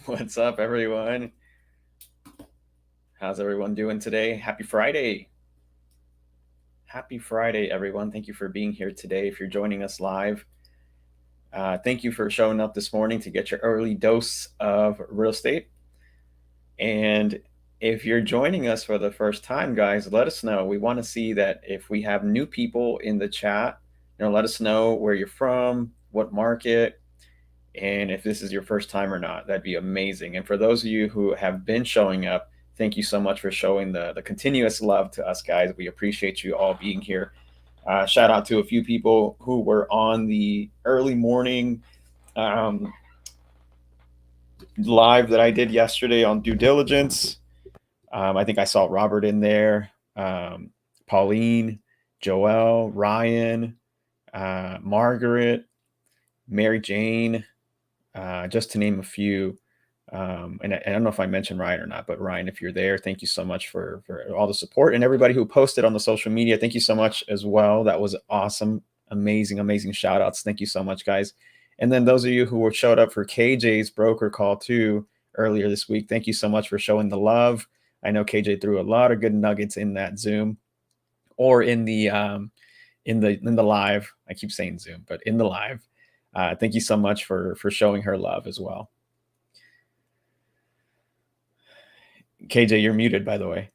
What's up, everyone? How's everyone doing today? Happy Friday. Happy Friday, everyone. Thank you for being here today. If you're joining us live, thank you for showing up this morning to get your early dose of real estate. And if you're joining us for the first time, guys, let us know. We want to see that if we have new people in the chat, let us know where you're from, what market, and if this is your first time or not. That'd be amazing. And for those of you who have been showing up, thank you so much for showing the continuous love to us, guys. We appreciate you all being here. Shout out to a few people who were on the early morning um, live that I did yesterday on due diligence. I think I saw Robert in there, Pauline, Joelle, Ryan, Margaret, Mary Jane, just to name a few. And I don't know if I mentioned Ryan or not, but Ryan, if you're there, thank you so much for all the support, and everybody who posted on the social media. Thank you so much as well. That was awesome. Amazing shout outs. Thank you so much, guys. And then those of you who showed up for KJ's broker call too earlier this week, thank you so much for showing the love. I know KJ threw a lot of good nuggets in that Zoom or in the live. I keep saying Zoom, but in the live. Thank you so much for showing her love as well. KJ, you're muted, by the way.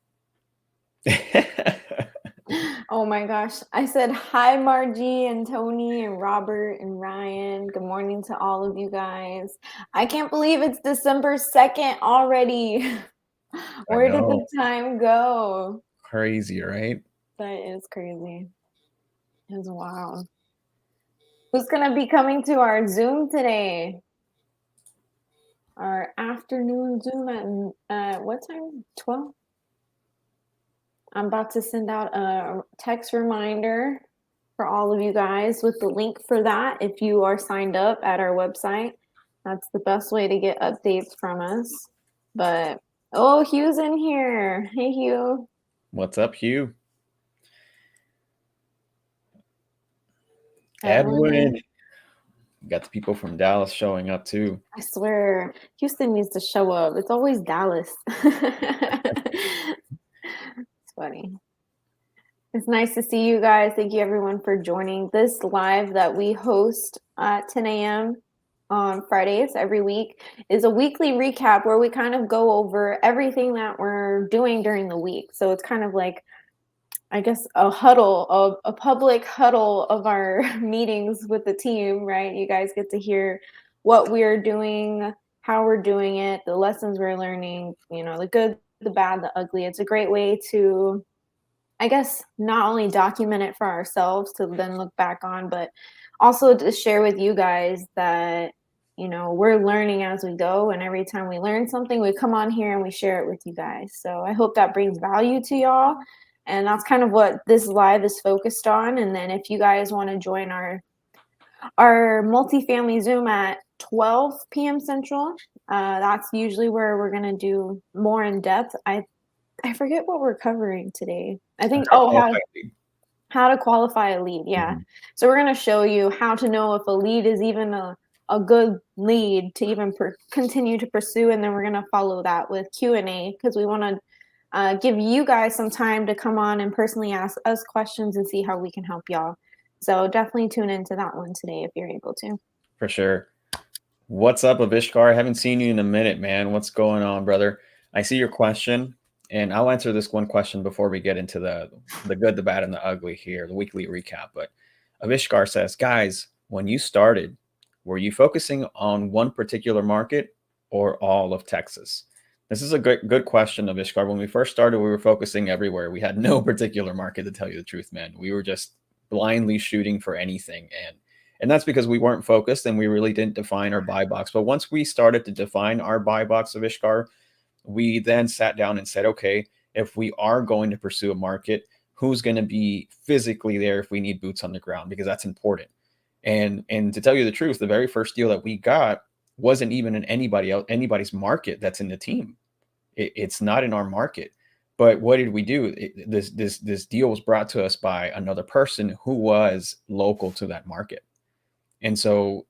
Oh my gosh. I said hi, Margie and Tony and Robert and Ryan. Good morning to all of you guys. I can't believe it's December 2nd already. Where did the time go? Crazy, right? That is crazy. It's wild. Who's going to be coming to our Zoom today? Our afternoon Zoom at what time? 12? I'm about to send out a text reminder for all of you guys with the link for that. If you are signed up at our website, that's the best way to get updates from us. But, oh, Hugh's in here. Hey, Hugh. What's up, Hugh? Edwin. Got the people from Dallas showing up too. I swear, Houston needs to show up. It's always Dallas. It's funny. It's nice to see you guys. Thank you, everyone, for joining this live that we host at 10 a.m. on Fridays every week. Is a weekly recap where we kind of go over everything that we're doing during the week. So it's kind of like, I guess, a huddle, a public huddle of our meetings with the team, right? You guys get to hear what we're doing, how we're doing it, the lessons we're learning, the good, the bad, the ugly. It's a great way to, I guess, not only document it for ourselves to then look back on, but also to share with you guys that, we're learning as we go. And every time we learn something, we come on here and we share it with you guys. So I hope that brings value to y'all. And that's kind of what this live is focused on. And then if you guys want to join our multifamily Zoom at 12 p.m. Central, that's usually where we're going to do more in depth. I forget what we're covering today. I think, how to qualify a lead. Yeah. Mm-hmm. So we're going to show you how to know if a lead is even a good lead to even continue to pursue. And then we're going to follow that with Q&A because we want to give you guys some time to come on and personally ask us questions and see how we can help y'all. So definitely tune into that one today if you're able to. For sure. What's up, Avishkar? I haven't seen you in a minute, man. What's going on, brother? I see your question, and I'll answer this one question before we get into the good, the bad, and the ugly here, the weekly recap. But Avishkar says, guys, when you started, were you focusing on one particular market or all of Texas? This is a good question, Avishkar. When we first started, we were focusing everywhere. We had no particular market, to tell you the truth, man. We were just blindly shooting for anything. And that's because we weren't focused and we really didn't define our buy box. But once we started to define our buy box of Ishkar, we then sat down and said, okay, if we are going to pursue a market, who's going to be physically there if we need boots on the ground? Because that's important. And to tell you the truth, the very first deal that we got wasn't even in anybody's market that's in the team. It's not in our market. But what did we do? This deal was brought to us by another person who was local to that market. And so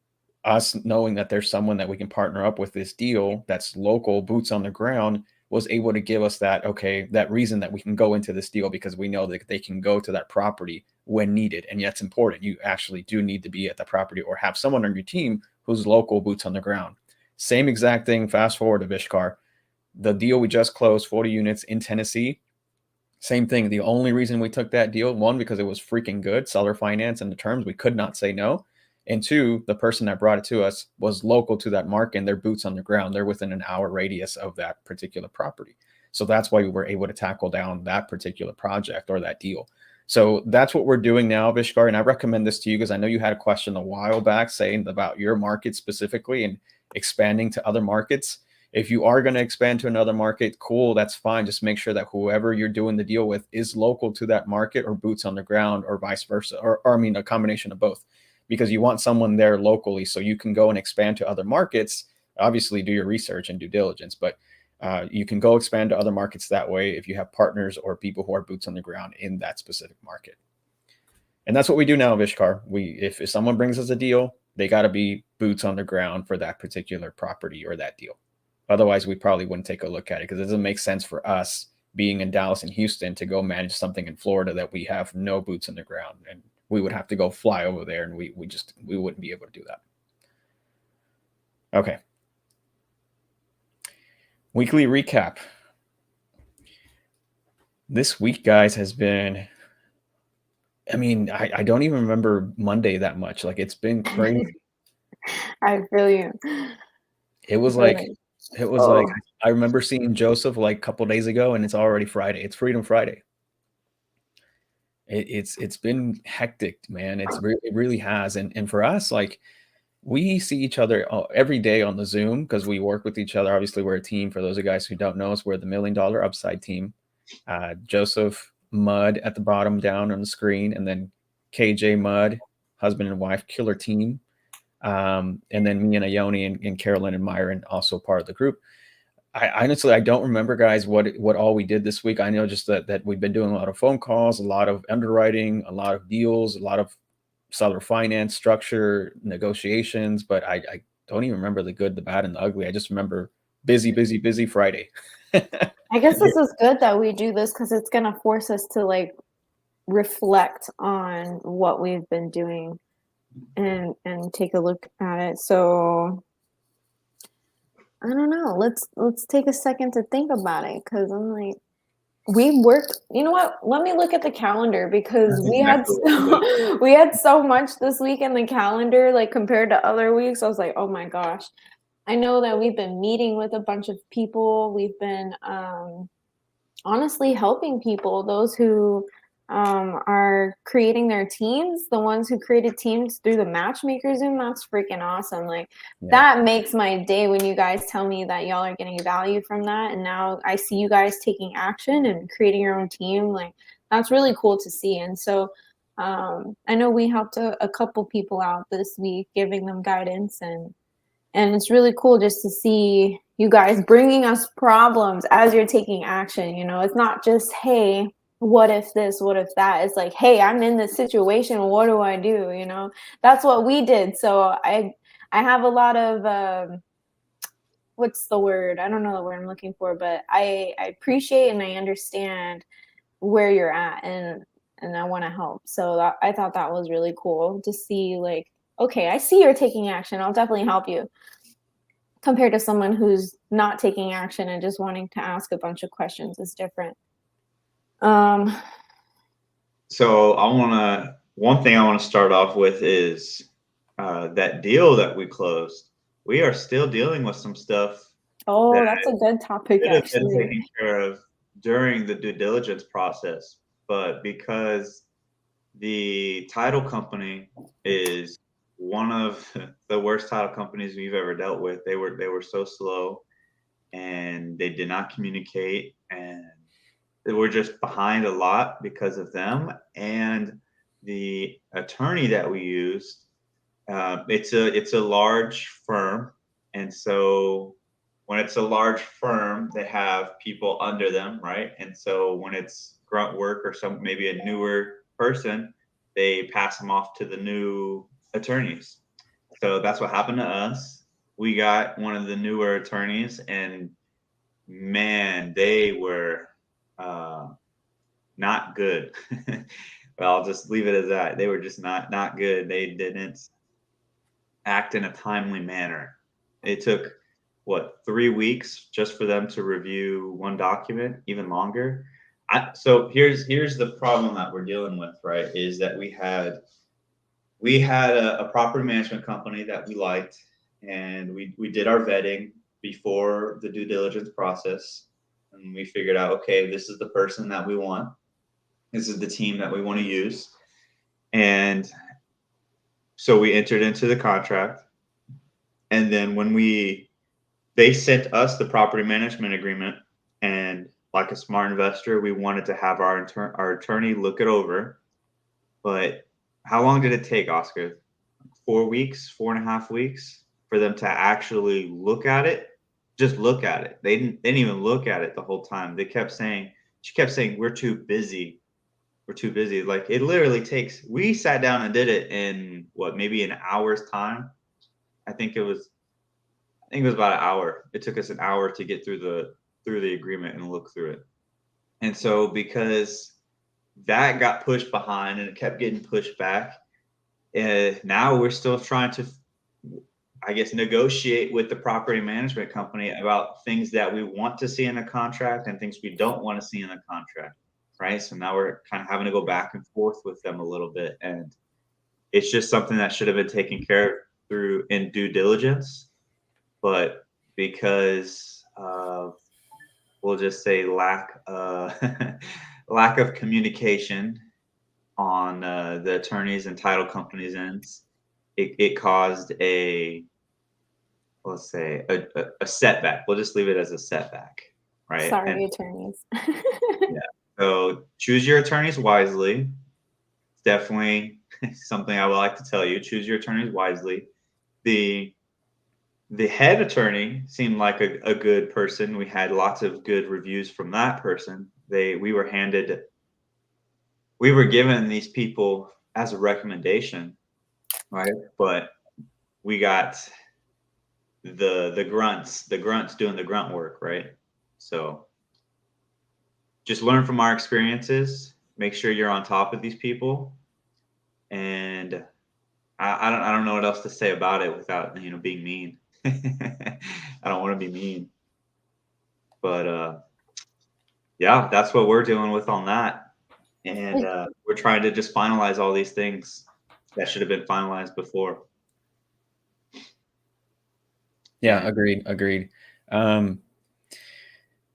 us knowing that there's someone that we can partner up with this deal that's local, boots on the ground, was able to give us that, okay, that reason that we can go into this deal because we know that they can go to that property when needed. And yet it's important. You actually do need to be at the property or have someone on your team who's local, boots on the ground. Same exact thing. Fast forward to Vishkar. The deal we just closed, 40 units in Tennessee. Same thing. The only reason we took that deal, one, because it was freaking good, seller finance and the terms, we could not say no. And two, the person that brought it to us was local to that market and their boots on the ground. They're within an hour radius of that particular property. So that's why we were able to tackle down that particular project or that deal. So that's what we're doing now, Vishkar. And I recommend this to you because I know you had a question a while back saying about your market specifically and expanding to other markets. If you are going to expand to another market, cool, that's fine. Just make sure that whoever you're doing the deal with is local to that market or boots on the ground or vice versa, or I mean, a combination of both, because you want someone there locally so you can go and expand to other markets. Obviously, do your research and due diligence, but you can go expand to other markets that way if you have partners or people who are boots on the ground in that specific market. And that's what we do now, Vishkar. If someone brings us a deal, they got to be boots on the ground for that particular property or that deal. Otherwise, we probably wouldn't take a look at it because it doesn't make sense for us being in Dallas and Houston to go manage something in Florida that we have no boots on the ground, and we would have to go fly over there, and we wouldn't be able to do that. Okay. Weekly recap. This week, guys, has been, I mean, I don't even remember Monday that much. Like, it's been crazy. I feel you. It was like, it was like, Oh, I remember seeing Joseph like a couple days ago, and it's already Friday. It's Freedom Friday. It's been hectic, man. It really has. And for us, like, we see each other every day on the Zoom because we work with each other. Obviously, we're a team. For those of you guys who don't know us, we're the $1 Million Upside team. Joseph Mudd at the bottom down on the screen, and then KJ Mudd, husband and wife, killer team. And then me and Ione and Carolyn and Myron, also part of the group. I honestly, I don't remember, guys, what all we did this week. I know just that we've been doing a lot of phone calls, a lot of underwriting, a lot of deals, a lot of seller finance structure negotiations, but I don't even remember the good, the bad, and the ugly. I just remember busy, busy, busy Friday. I guess this is good that we do this because it's gonna force us to like reflect on what we've been doing and take a look at it. So I don't know. Let's take a second to think about it because I'm like, we worked. You know what? Let me look at the calendar because That's exactly what I'm doing. we had so much this week in the calendar, like compared to other weeks. I was like, oh my gosh. I know that we've been meeting with a bunch of people. We've been honestly helping people, those who are creating their teams, the ones who created teams through the matchmaker Zoom. That's freaking awesome. Like Yeah. that makes my day when you guys tell me that y'all are getting value from that. And now I see you guys taking action and creating your own team. Like that's really cool to see. And so I know we helped a couple people out this week, giving them guidance, and it's really cool just to see you guys bringing us problems as you're taking action. You know, it's not just, hey, what if this, what if that? It's like, hey, I'm in this situation. What do I do? You know, that's what we did. So I have a lot of, what's the word? I don't know the word I'm looking for, but I appreciate and I understand where you're at, and I want to help. So I thought that was really cool to see, like, okay, I see you're taking action. I'll definitely help you, compared to someone who's not taking action and just wanting to ask a bunch of questions is different. So one thing I want to start off with is that deal that we closed. We are still dealing with some stuff Oh, that that's a good topic, should have been actually. taken care of during the due diligence process, but because the title company is one of the worst title companies we've ever dealt with. They were so slow, and they did not communicate, and we're just behind a lot because of them. And the attorney that we used, it's a large firm, and so when it's a large firm, they have people under them, right? And so when it's grunt work or maybe a newer person, they pass them off to the new attorneys. So that's what happened to us. We got one of the newer attorneys, and man, they were not good. Well, I'll just leave it as that. They were just not good. They didn't act in a timely manner. It took what 3 weeks just for them to review one document, even longer. So here's the problem that we're dealing with, right? Is that we had a property management company that we liked, and we did our vetting before the due diligence process, and we figured out, okay, this is the person that we want. This is the team that we want to use. And so we entered into the contract. And then when they sent us the property management agreement, and like a smart investor, we wanted to have our attorney look it over. But how long did it take, Oscar? 4 weeks, 4.5 weeks for them to actually look at it? Just look at it. They didn't even look at it the whole time. She kept saying, we're too busy. We're too busy. Like, it literally takes, we sat down and did it in what, maybe an hour's time. I think it was about an hour. It took us an hour to get through the agreement and look through it. And so because that got pushed behind and it kept getting pushed back, now we're still trying to, I guess, negotiate with the property management company about things that we want to see in a contract and things we don't want to see in a contract, right? So now we're kind of having to go back and forth with them a little bit, and it's just something that should have been taken care of through in due diligence, but because of, we'll just say, lack of communication on the attorneys and title companies' ends, it caused let's say a setback. We'll just leave it as a setback, right? Sorry, attorneys. Yeah. So choose your attorneys wisely. It's definitely something I would like to tell you. Choose your attorneys wisely. The head attorney seemed like a good person. We had lots of good reviews from that person. We were given these people as a recommendation, right? But we got the grunts doing the grunt work, right? So just learn from our experiences. Make sure you're on top of these people, and I don't know what else to say about it without being mean. I don't want to be mean, but yeah, that's what we're dealing with on that, and we're trying to just finalize all these things that should have been finalized before. Yeah, agreed.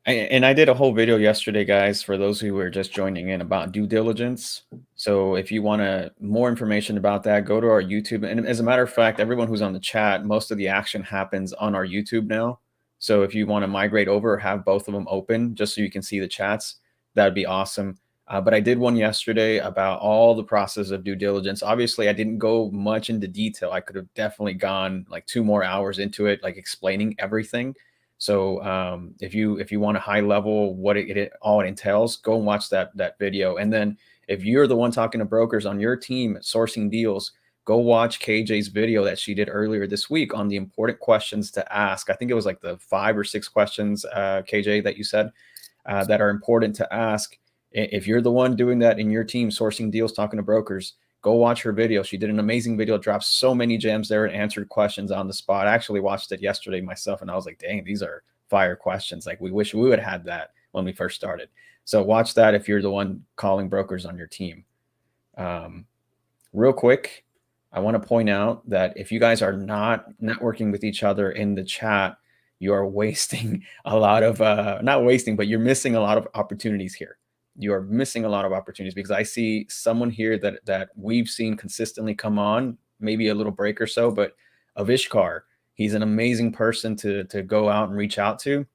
And I did a whole video yesterday, guys, for those who were just joining in, about due diligence. So if you want more information about that, go to our YouTube. And as a matter of fact, everyone who's on the chat, most of the action happens on our YouTube now. So if you want to migrate over or have both of them open just so you can see the chats, that'd be awesome. But I did one yesterday about all the process of due diligence. Obviously, I didn't go much into detail. I could have definitely gone like 2 more hours into it, like explaining everything. So if you want a high level what it all entails, go and watch that video. And then if you're the one talking to brokers on your team sourcing deals, go watch KJ's video that she did earlier this week on the important questions to ask. I think it was like the 5 or 6 questions, KJ, that you said that are important to ask. If you're the one doing that in your team, sourcing deals, talking to brokers, go watch her video. She did an amazing video, dropped so many gems there and answered questions on the spot. I actually watched it yesterday myself, and I was like, dang, these are fire questions. Like, we wish we would have had that when we first started. So watch that if you're the one calling brokers on your team. Real quick, I want to point out that if you guys are not networking with each other in the chat, you are wasting a lot of, not wasting, but you're missing a lot of opportunities here. You are missing a lot of opportunities, because I see someone here that we've seen consistently come on, maybe a little break or so, but Avishkar, he's an amazing person to go out and reach out to.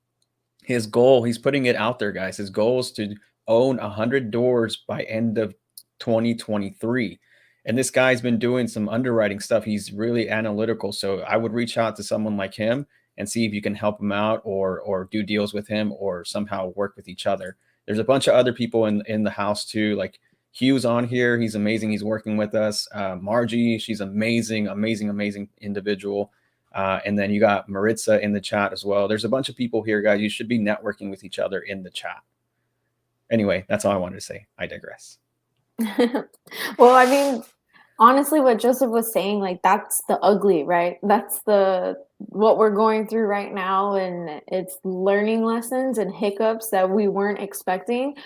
His goal, he's putting it out there, guys. His goal is to own 100 doors by end of 2023. And this guy's been doing some underwriting stuff. He's really analytical. So I would reach out to someone like him and see if you can help him out or do deals with him or somehow work with each other. There's a bunch of other people in the house too, like Hugh's on here. He's amazing. He's working with us. Margie, she's amazing, amazing individual. And then you got Maritza in the chat as well. There's a bunch of people here, guys. You should be networking with each other in the chat. Anyway, that's all I wanted to say. I digress. Well, I mean, honestly, what Joseph was saying, like, that's the ugly, right? That's what we're going through right now, and it's learning lessons and hiccups that we weren't expecting.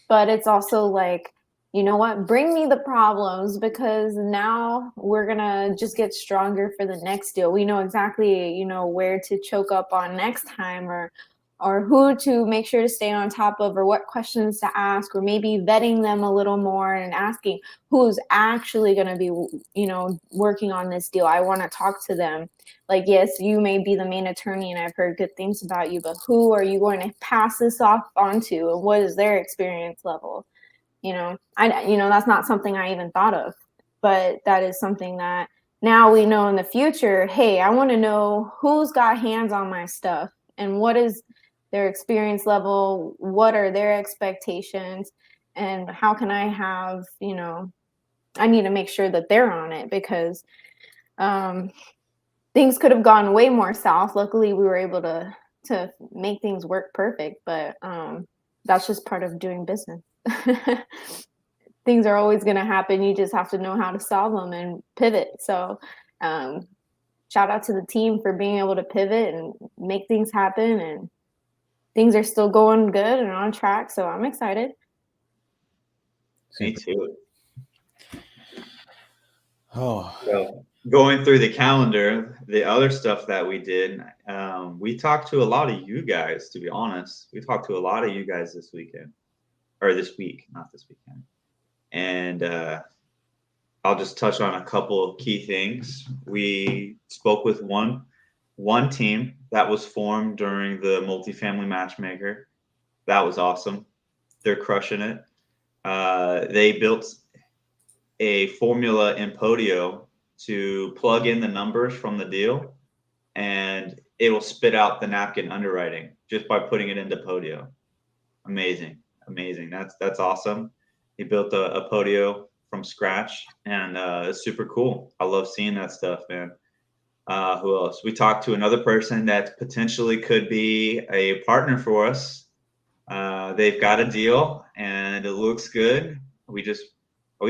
But it's also like, you know what? Bring me the problems, because now we're gonna just get stronger for the next deal. We know exactly, you know, where to choke up on next time, or who to make sure to stay on top of, or what questions to ask, or maybe vetting them a little more and asking who's actually going to be, you know, working on this deal. I want to talk to them. Like, yes, you may be the main attorney and I've heard good things about you, but who are you going to pass this off onto, and what is their experience level? You know, that's not something I even thought of, but that is something that now we know in the future. Hey, I want to know who's got hands on my stuff, and what is their experience level, what are their expectations, and how can I have, you know, I need to make sure that they're on it, because things could have gone way more south. Luckily, we were able to make things work perfect, but that's just part of doing business. Things are always going to happen. You just have to know how to solve them and pivot. So shout out to the team for being able to pivot and make things happen, and things are still going good and on track. So I'm excited. Me too. Oh, So going through the calendar, the other stuff that we did, we talked to a lot of you guys, to be honest. We talked to a lot of you guys this weekend, or this week, not this weekend. And I'll just touch on a couple of key things. We spoke with one team that was formed during the multifamily matchmaker. That was awesome. They're crushing it. They built a formula in Podio to plug in the numbers from the deal, and it will spit out the napkin underwriting just by putting it into Podio. Amazing. That's awesome. He built a Podio from scratch, and it's super cool. I love seeing that stuff, man. Who else? We talked to another person that potentially could be a partner for us. They've got a deal and it looks good. We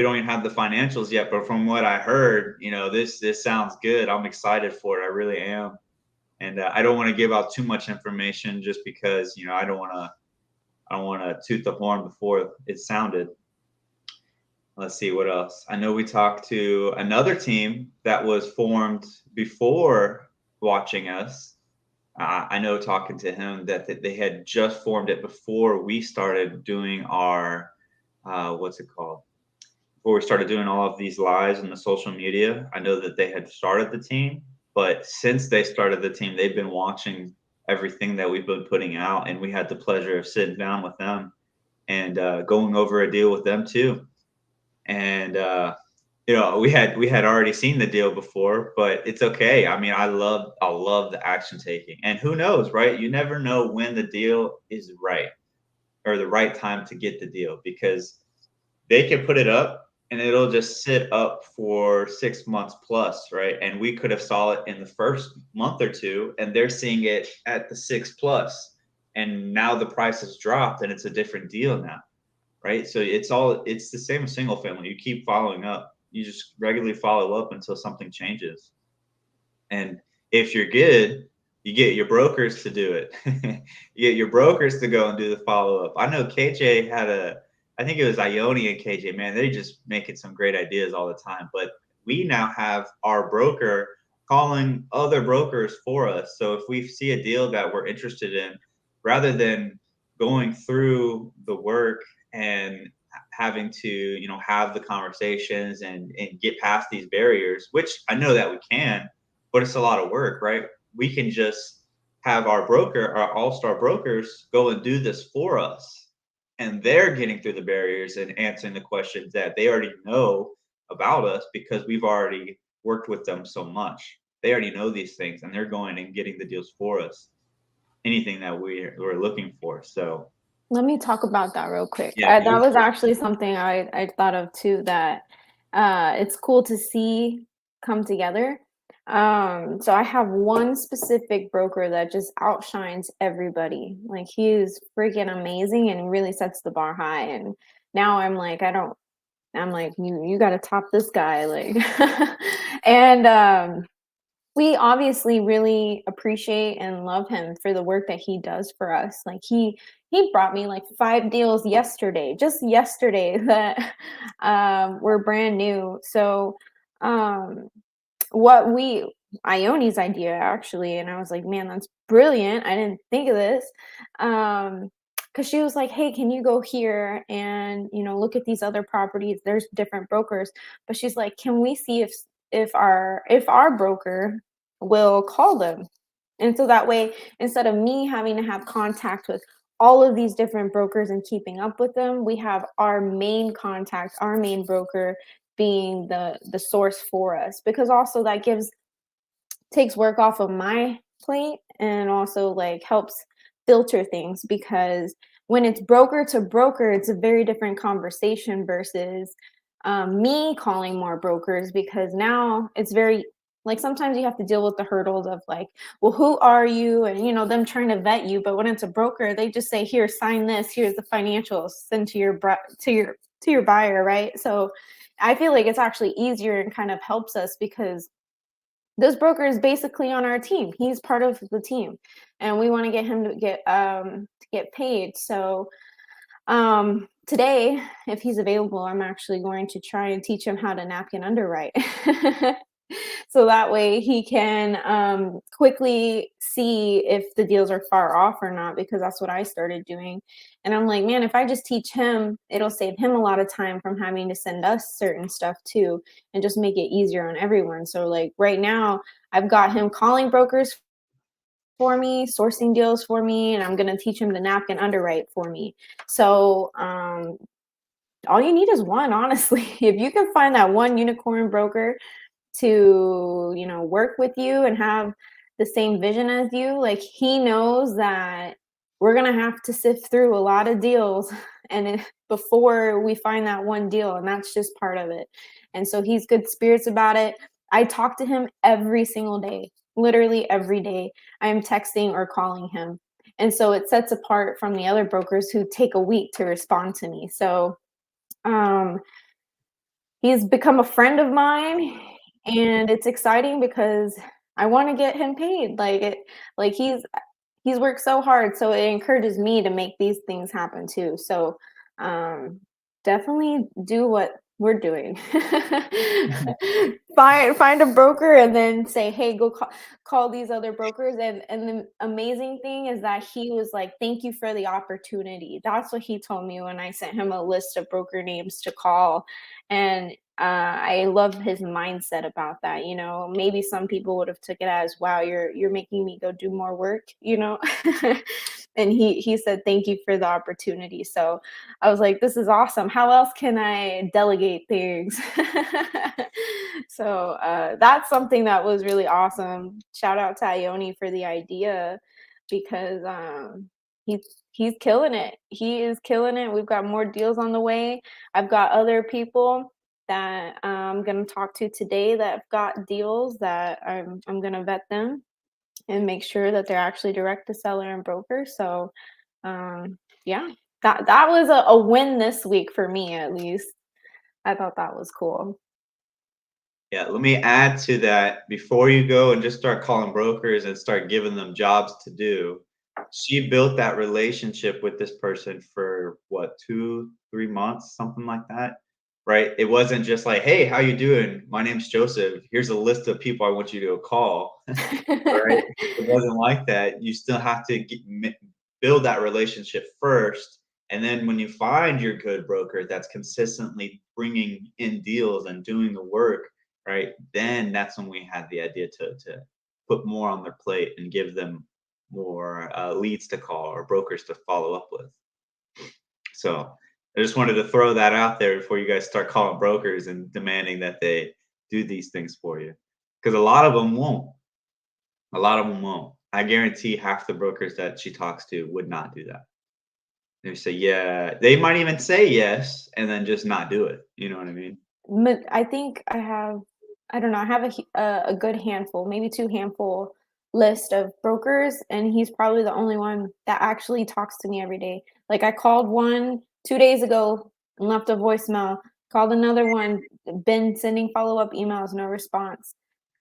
don't even have the financials yet, but from what I heard, you know, this sounds good. I'm excited for it. I really am. And I don't want to give out too much information just because, you know, I don't want to toot the horn before it sounded. Let's see what else. I know we talked to another team that was formed before watching us. I know talking to him that they had just formed it before we started doing our, what's it called? Before we started doing all of these lives in the social media. I know that they had started the team, but since they started the team, they've been watching everything that we've been putting out, and we had the pleasure of sitting down with them and going over a deal with them too. And you know, we had already seen the deal before, but it's okay. I mean, I love the action taking, and who knows, right? You never know when the deal is right or the right time to get the deal, because they can put it up and it'll just sit up for 6 months plus, right? And we could have saw it in the first month or two, and they're seeing it at the 6 plus, and now the price has dropped and it's a different deal now, right? So it's the same as single family. You keep following up. You just regularly follow up until something changes. And if you're good, you get your brokers to do it. You get your brokers to go and do the follow up. I know KJ I think it was Ione and KJ, man, they're just making some great ideas all the time. But we now have our broker calling other brokers for us. So if we see a deal that we're interested in, rather than going through the work and having to, you know, have the conversations and get past these barriers, which I know that we can, but it's a lot of work, right? We can just have our broker, our all-star brokers, go and do this for us. And they're getting through the barriers and answering the questions that they already know about us, because we've already worked with them so much. They already know these things, and they're going and getting the deals for us, anything that we're looking for. So Let me talk about that real quick. Yeah, That go was for it. actually something I thought of too, that it's cool to see come together. So I have one specific broker that just outshines everybody. Like he is freaking amazing and really sets the bar high. And now I'm like, you got to top this guy. Like, and we obviously really appreciate and love him for the work that he does for us. Like he brought me like 5 deals yesterday, just yesterday, that were brand new. So um what we Ione's idea actually, and I was like, man, that's brilliant. I didn't think of this. Because she was like, hey, can you go here and look at these other properties? There's different brokers, but she's like, can we see if our broker will call them? And so that way, instead of me having to have contact with all of these different brokers and keeping up with them, we have our main contact, our main broker being the source for us, because also that takes work off of my plate, and also like helps filter things, because when it's broker to broker, it's a very different conversation versus me calling more brokers, because now it's very, like, sometimes you have to deal with the hurdles of like, well, who are you, and them trying to vet you. But when it's a broker, they just say, here, sign this, here's the financials, send to your buyer, right? So I feel like it's actually easier and kind of helps us, because this broker is basically on our team. He's part of the team, and we want to get him to get paid. So today, if he's available, I'm actually going to try and teach him how to napkin underwrite. So that way he can quickly see if the deals are far off or not, because that's what I started doing. And I'm like, man, if I just teach him, it'll save him a lot of time from having to send us certain stuff too, and just make it easier on everyone. So like right now, I've got him calling brokers for me, sourcing deals for me, and I'm going to teach him to napkin underwrite for me. So all you need is one, honestly. If you can find that one unicorn broker to work with you and have the same vision as you, like, he knows that we're going to have to sift through a lot of deals before we find that one deal, and that's just part of it. And so he's good spirits about it. I talk to him every single day, literally every day. I am texting or calling him, and so it sets apart from the other brokers who take a week to respond to me. So um he's become a friend of mine, and it's exciting because I want to get him paid. Like he's worked so hard, so it encourages me to make these things happen too. So um definitely do what we're doing. Find a broker and then say, hey, go call these other brokers. And the amazing thing is that he was like, thank you for the opportunity. That's what he told me when I sent him a list of broker names to call. And I love his mindset about that. Maybe some people would have took it as, wow, you're making me go do more work. And he said, thank you for the opportunity. So I was like, this is awesome. How else can I delegate things? So that's something that was really awesome. Shout out to Ione for the idea, because he's killing it. He is killing it. We've got more deals on the way. I've got other people that I'm going to talk to today that have got deals that I'm going to vet them and make sure that they're actually direct to seller and broker. So yeah, that was a win this week for me, at least. I thought that was cool. Yeah, let me add to that before you go and just start calling brokers and start giving them jobs to do. She built that relationship with this person for what, 2, 3 months, something like that, right? It wasn't just like, hey, how you doing? My name's Joseph. Here's a list of people I want you to call, right? It wasn't like that. You still have to build that relationship first. And then when you find your good broker that's consistently bringing in deals and doing the work, right? Then that's when we had the idea to put more on their plate and give them more leads to call or brokers to follow up with. So I just wanted to throw that out there before you guys start calling brokers and demanding that they do these things for you, because a lot of them won't. A lot of them won't. I guarantee half the brokers that she talks to would not do that. They say, yeah. They might even say yes and then just not do it. You know what I mean? But I think I don't know, I have a good handful, maybe 2 handful list of brokers, and he's probably the only one that actually talks to me every day. Like, I called one 2 days ago and left a voicemail, called another one, been sending follow-up emails, no response.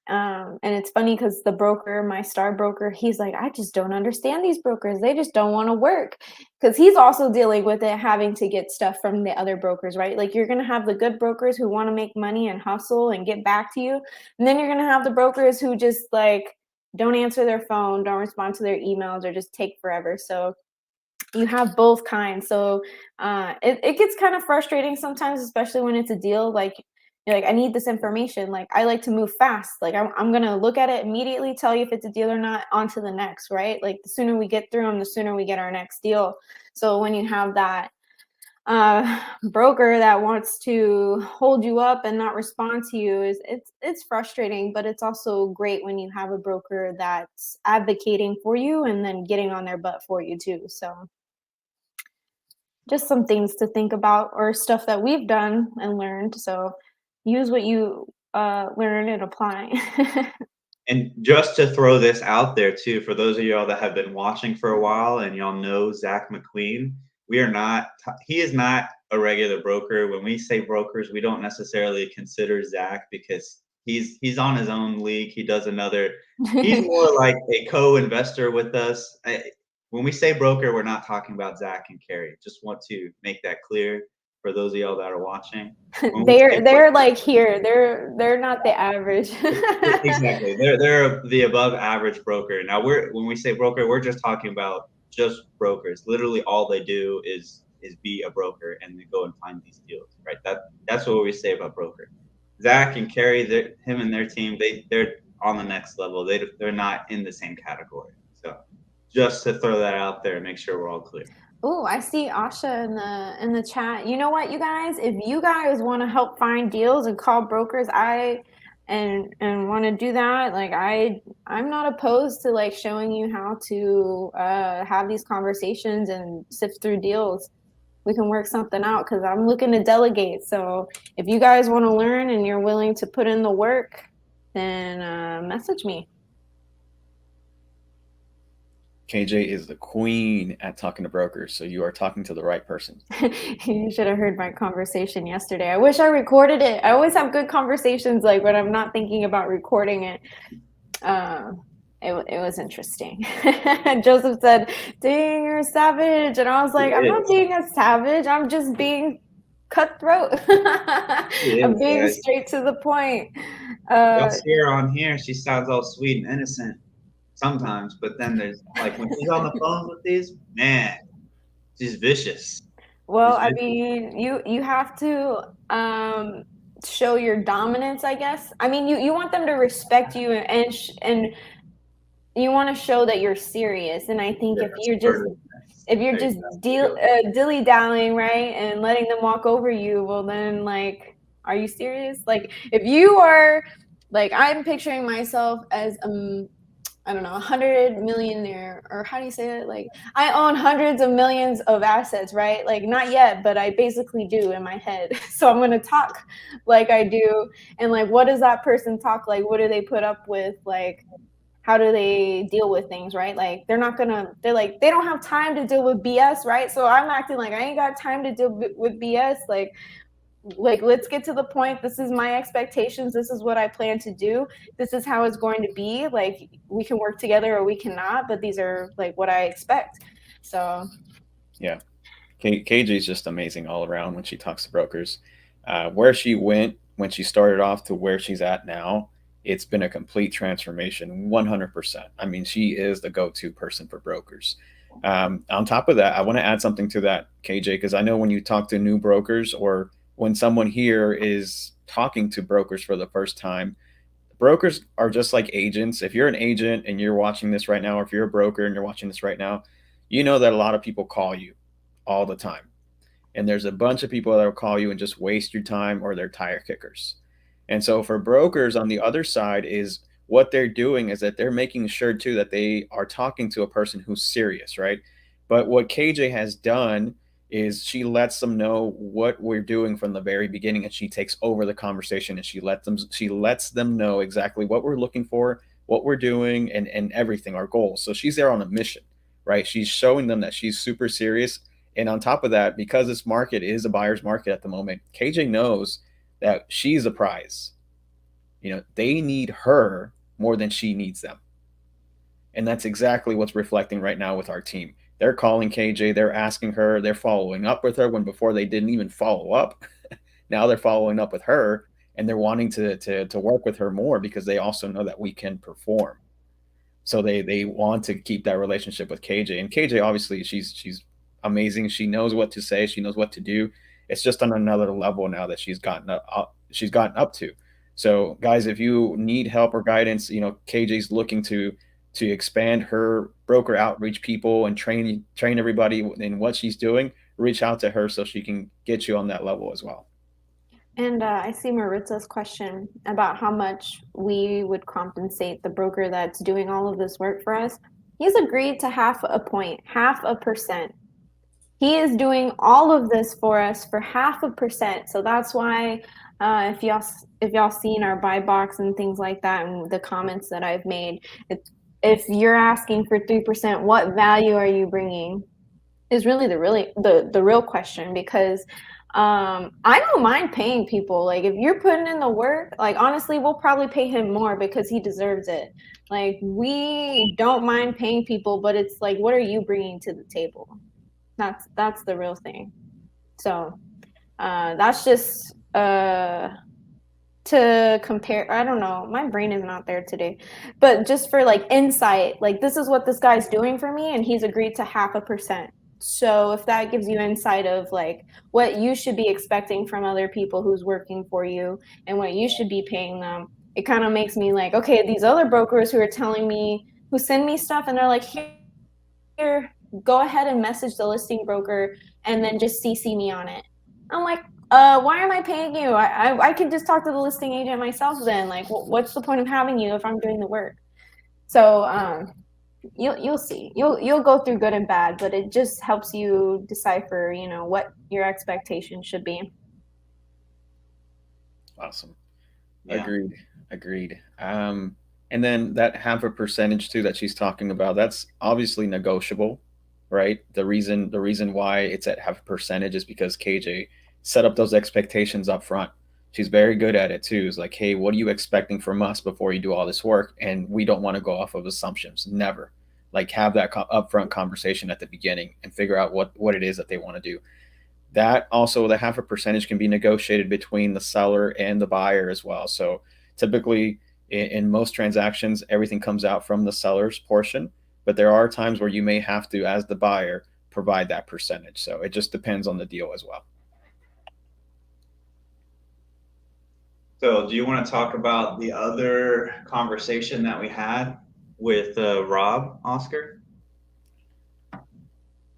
And it's funny because the broker, my star broker, he's like, I just don't understand these brokers. They just don't want to work. Because he's also dealing with it, having to get stuff from the other brokers, right? Like, you're going to have the good brokers who want to make money and hustle and get back to you. And then you're going to have the brokers who just like don't answer their phone, don't respond to their emails, or just take forever. So you have both kinds. So it gets kind of frustrating sometimes, especially when it's a deal. Like, you're like, I need this information. Like, I like to move fast. Like, I'm gonna look at it immediately, tell you if it's a deal or not, on to the next, right? Like, the sooner we get through them, the sooner we get our next deal. So when you have that broker that wants to hold you up and not respond to you, is it's frustrating, but it's also great when you have a broker that's advocating for you and then getting on their butt for you too. So just some things to think about, or stuff that we've done and learned. So use what you learn and apply. And just to throw this out there too, for those of y'all that have been watching for a while and y'all know Zach McQueen, we are not. He is not a regular broker. When we say brokers, we don't necessarily consider Zach because he's on his own league. He does another. He's more like a co-investor with us. When we say broker, we're not talking about Zach and Carrie. Just want to make that clear for those of y'all that are watching. When we say They're like here. They're not the average. exactly. They're the above average broker. Now when we say broker, we're just talking about just brokers. Literally all they do is be a broker and they go and find these deals, right? That's what we say about broker. Zach and Carrie, him and their team, they're on the next level. They're not in the same category. So just to throw that out there and make sure we're all clear. Oh, I see Asha in the chat. You know what, you guys? If you guys want to help find deals and call brokers, and want to do that, like, I'm not opposed to like showing you how to have these conversations and sift through deals. We can work something out because I'm looking to delegate. So if you guys want to learn and you're willing to put in the work, then message me. KJ is the queen at talking to brokers, so you are talking to the right person. You should have heard my conversation yesterday. I wish I recorded it. I always have good conversations, like when I'm not thinking about recording it. It was interesting. Joseph said, "Dang, you're a savage," and I was like, "I'm not being a savage. I'm just being cutthroat. I'm being straight to the point." Y'all see her on here; she sounds all sweet and innocent sometimes, but then there's like when she's on the phone with these, man, she's vicious. Well, I mean, you have to show your dominance, I guess. I mean, you want them to respect you, and you want to show that you're serious. And I think if you're just dilly dallying, right, and letting them walk over you, well then, like, are you serious? Like, if you are, like, I'm picturing myself as I don't know, 100 millionaire, or how do you say it? Like, I own hundreds of millions of assets, right? Like, not yet, but I basically do in my head. So I'm going to talk like I do. And like, what does that person talk like? What do they put up with? Like, how do they deal with things, right? Like, they're like, they don't have time to deal with BS, right? So I'm acting like I ain't got time to deal with BS. Like, let's get to the point. This is my expectations. This is what I plan to do. This is how it's going to be. Like, we can work together or we cannot, but these are like what I expect. So yeah, KJ is just amazing all around when she talks to brokers. Where she went when she started off to where she's at now, it's been a complete transformation, 100%. I mean, she is the go-to person for brokers. On top of that, I want to add something to that, KJ, because I know when you talk to new brokers, or when someone here is talking to brokers for the first time, brokers are just like agents. If you're an agent and you're watching this right now, or if you're a broker and you're watching this right now, you know that a lot of people call you all the time. And there's a bunch of people that will call you and just waste your time, or they're tire kickers. And so for brokers on the other side, is what they're doing is that they're making sure too that they are talking to a person who's serious, right? But what KJ has done is she lets them know what we're doing from the very beginning, and she takes over the conversation, and she lets them know exactly what we're looking for, what we're doing, and everything, our goals. So she's there on a mission, right? She's showing them that she's super serious. And on top of that, because this market is a buyer's market at the moment, KJ knows that she's a prize. They need her more than she needs them. And that's exactly what's reflecting right now with our team. They're calling KJ, they're asking her, they're following up with her when before they didn't even follow up. Now they're following up with her, and they're wanting to work with her more because they also know that we can perform. So they want to keep that relationship with KJ. And KJ, obviously, she's amazing. She knows what to say, she knows what to do. It's just on another level now that she's gotten up to. So guys, if you need help or guidance, KJ's looking to expand her broker outreach people and train everybody in what she's doing. Reach out to her so she can get you on that level as well. And I see Maritza's question about how much we would compensate the broker that's doing all of this work for us. He's agreed to half a point, 0.5%. He is doing all of this for us for 0.5%. So that's why if y'all seen our buy box and things like that and the comments that I've made, if you're asking for 3%, what value are you bringing? Is really the real question, because I don't mind paying people. Like, if you're putting in the work, like, honestly, we'll probably pay him more because he deserves it. Like, we don't mind paying people, but it's like, what are you bringing to the table? That's the real thing. So that's just to compare. I don't know, my brain is not there today, but just for like insight, like, this is what this guy's doing for me, and he's agreed to 0.5%. So if that gives you insight of like what you should be expecting from other people who's working for you and what you should be paying them, it kind of makes me like, okay, these other brokers who send me stuff and they're like, here, go ahead and message the listing broker and then just CC me on it. I'm like, why am I paying you? I could just talk to the listing agent myself then. Like, what's the point of having you if I'm doing the work? So you'll see. You'll go through good and bad, but it just helps you decipher, what your expectations should be. Awesome. Yeah. Agreed. And then that half a percentage too that she's talking about, that's obviously negotiable, right? The reason why it's at half a percentage is because KJ set up those expectations up front. She's very good at it too. It's like, hey, what are you expecting from us before you do all this work? And we don't want to go off of assumptions. Never. Like, have that upfront conversation at the beginning and figure out what it is that they want to do. That also, the half a percentage can be negotiated between the seller and the buyer as well. So typically in most transactions, everything comes out from the seller's portion, but there are times where you may have to, as the buyer, provide that percentage. So it just depends on the deal as well. So do you want to talk about the other conversation that we had with Rob, Oscar?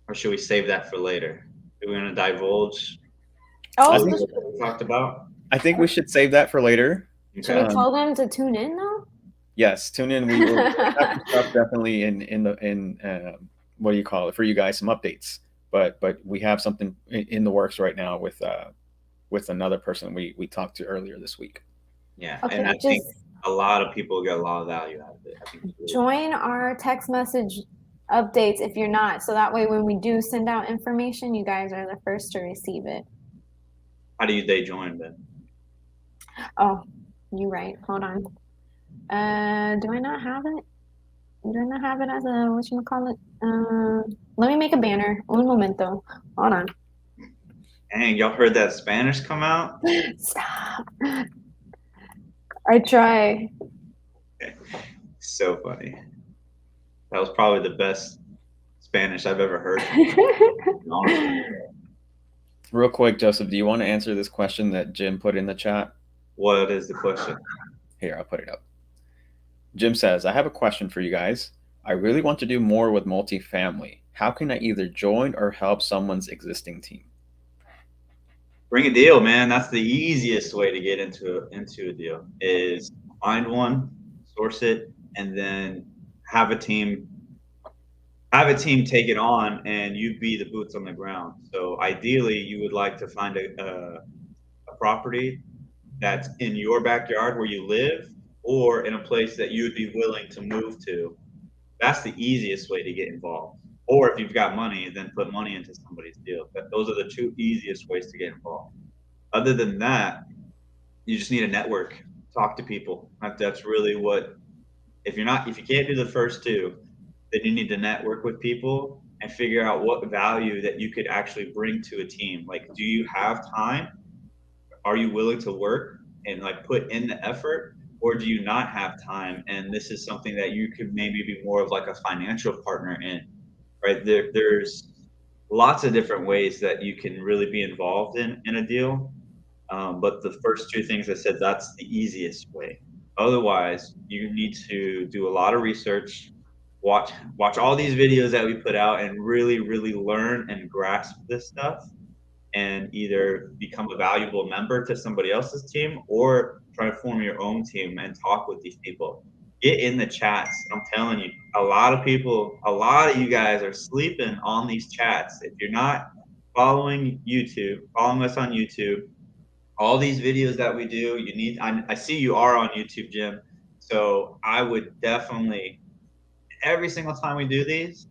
Or should we save that for later? Do we want to divulge Oh, what we talked about? I think we should save that for later. should we tell them to tune in now? Yes, tune in. We will have stuff definitely in what do you call it, for you guys, some updates. But we have something in the works right now with another person we talked to earlier this week. Yeah, Okay, and I think a lot of people get a lot of value out of it. I think join our text message updates if you're not, so that way when we do send out information, you guys are the first to receive it. How do they join then? Oh, you're right. Hold on. Do I not have it? Do I not have it as a whatchamacallit? Let me make a banner. Un momento. Hold on. Dang, y'all heard that Spanish come out? Stop. I try. So funny. That was probably the best Spanish I've ever heard. Honestly. Real quick, Joseph, do you want to answer this question that Jim put in the chat? What is the question? Here, I'll put it up. Jim says, I have a question for you guys. I really want to do more with multifamily. How can I either join or help someone's existing team? Bring a deal, man. That's the easiest way to get into a deal, is find one, source it, and then have a team have a team take it on and you be the boots on the ground. So ideally, you would like to find a property that's in your backyard where you live, or in a place that you would be willing to move to. That's the easiest way to get involved. Or if you've got money, then put money into somebody's deal. But those are the two easiest ways to get involved. Other than that, you just need a network. Talk to people. That's really what. If you can't do the first two, then you need to network with people and figure out what value that you could actually bring to a team. Like, do you have time? Are you willing to work and like put in the effort, or do you not have time? And this is something that you could maybe be more of like a financial partner in, right? There's lots of different ways that you can really be involved in a deal. But the first two things I said, that's the easiest way. Otherwise, you need to do a lot of research, watch all these videos that we put out, and really, really learn and grasp this stuff, and either become a valuable member to somebody else's team or try to form your own team and talk with these people. Get in the chats. I'm telling you, a lot of you guys are sleeping on these chats. If you're not following us on YouTube, all these videos that we do, I see you are on YouTube, Jim. So I would definitely, every single time we do these,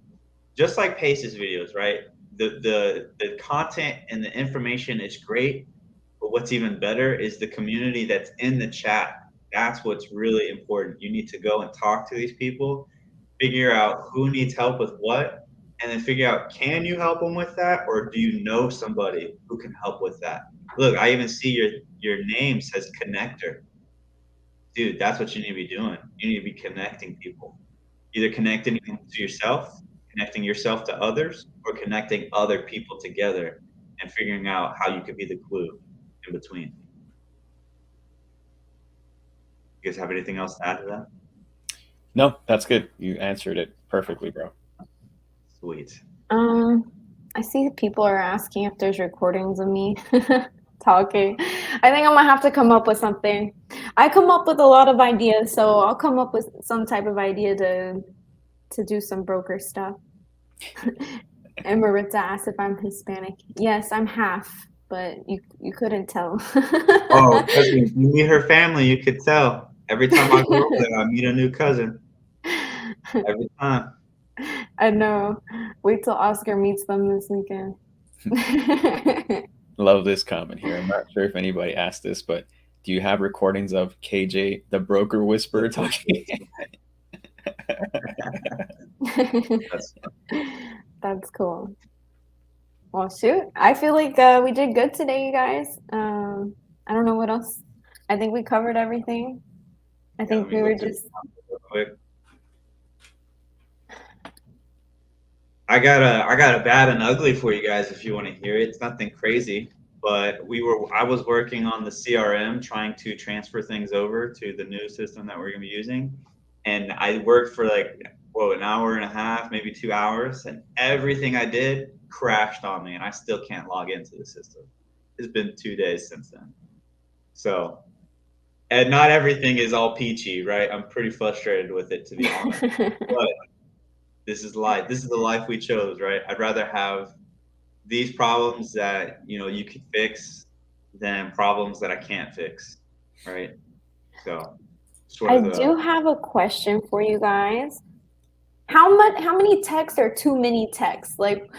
just like Pace's videos, right? The content and the information is great, but what's even better is the community that's in the chat. That's what's really important. You need to go and talk to these people, figure out who needs help with what, and then figure out, can you help them with that, or do you know somebody who can help with that? Look, I even see your name says connector. Dude, that's what you need to be doing. You need to be connecting people. Either connecting to yourself, connecting yourself to others, or connecting other people together and figuring out how you could be the glue in between. You guys have anything else to add to that? No, that's good. You answered it perfectly, bro. Sweet. I see people are asking if there's recordings of me talking. I think I'm gonna have to come up with something. I come up with a lot of ideas, so I'll come up with some type of idea to do some broker stuff. And Maritza asked if I'm Hispanic. Yes, I'm half, but you couldn't tell. Oh, you meet her family, you could tell. Every time I go over there, I meet a new cousin. Every time. I know. Wait till Oscar meets them this weekend. Love this comment here. I'm not sure if anybody asked this, but do you have recordings of KJ, the broker whisperer, talking? That's cool. Well, shoot. I feel like we did good today, you guys. I don't know what else. I think we covered everything. I think we were just. Quick. I got a bad and ugly for you guys if you want to hear it. It's nothing crazy, but I was working on the CRM, trying to transfer things over to the new system that we're gonna be using, and I worked for like an hour and a half, maybe 2 hours, and everything I did crashed on me, and I still can't log into the system. It's been 2 days since then, so. And not everything is all peachy, right? I'm pretty frustrated with it, to be honest. But this is life. This is the life we chose, right? I'd rather have these problems that you can fix than problems that I can't fix, right? So, I do have a question for you guys. How many texts are too many texts? Like,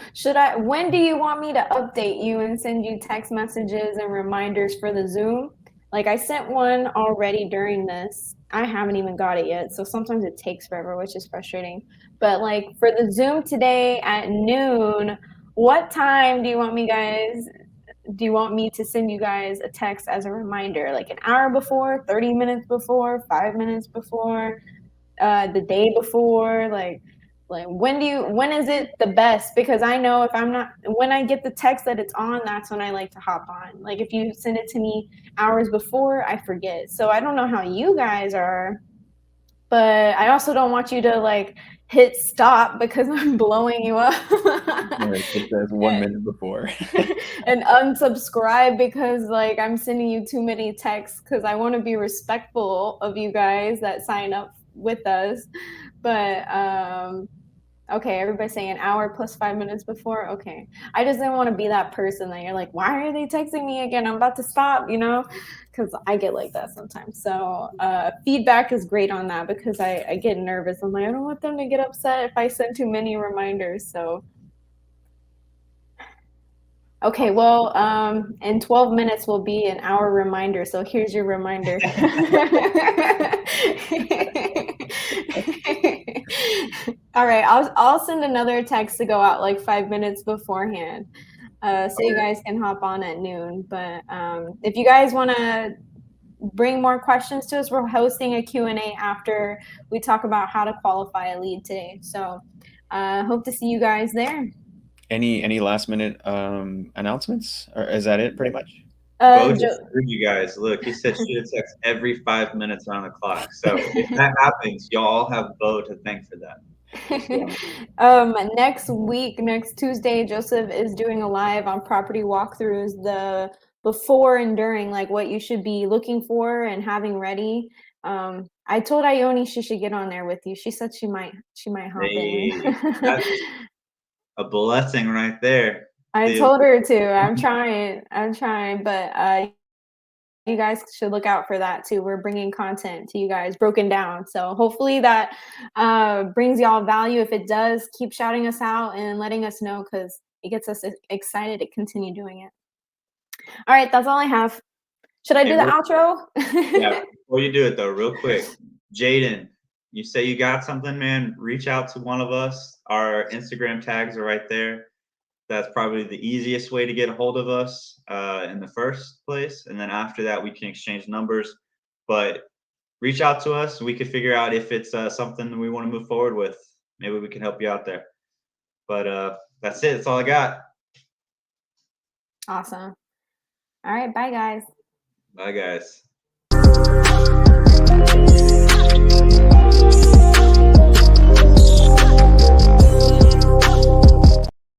when do you want me to update you and send you text messages and reminders for the Zoom? Like, I sent one already during this. I haven't even got it yet. So sometimes it takes forever, which is frustrating. But like for the Zoom today at noon, what time do you want me to send you guys a text as a reminder? Like an hour before, 30 minutes before, 5 minutes before, the day before? Like when is it the best? Because I know when I get the text that it's on, that's when I like to hop on. Like if you send it to me hours before, I forget. So I don't know how you guys are, but I also don't want you to like hit stop because I'm blowing you up. It says 1 minute before. And unsubscribe because like I'm sending you too many texts, because I want to be respectful of you guys that sign up with us. But Okay, everybody's saying an hour plus 5 minutes before. Okay. I just didn't want to be that person that you're like, why are they texting me again? I'm about to stop, because I get like that sometimes. So feedback is great on that because I get nervous. I'm like, I don't want them to get upset if I send too many reminders. So okay, well, in 12 minutes will be an hour reminder. So here's your reminder. All right, I'll send another text to go out like 5 minutes beforehand, so you guys can hop on at noon. But if you guys want to bring more questions to us, we're hosting a Q&A after we talk about how to qualify a lead today. So hope to see you guys there. Any last minute announcements, or is that it pretty much? Bo just screwed you guys. Look, he said shoot a text every 5 minutes around the clock. So if that happens, y'all have Bo to thank for that. Next week, next Tuesday, Joseph is doing a live on property walkthroughs, the before and during, like what you should be looking for and having ready. I told Ione she should get on there with you. She said she might hop in. That's a blessing right there. I told her to. I'm trying, but you guys should look out for that too. We're bringing content to you guys broken down. So hopefully that brings y'all value. If it does, keep shouting us out and letting us know because it gets us excited to continue doing it. All right, that's all I have. Should I do the outro? Yeah, before you do it though, real quick, Jaden, you say you got something, man, reach out to one of us. Our Instagram tags are right there. That's probably the easiest way to get a hold of us in the first place. And then after that, we can exchange numbers. But reach out to us. We could figure out if it's something we want to move forward with. Maybe we can help you out there. But that's it. That's all I got. Awesome. All right. Bye, guys. Bye, guys.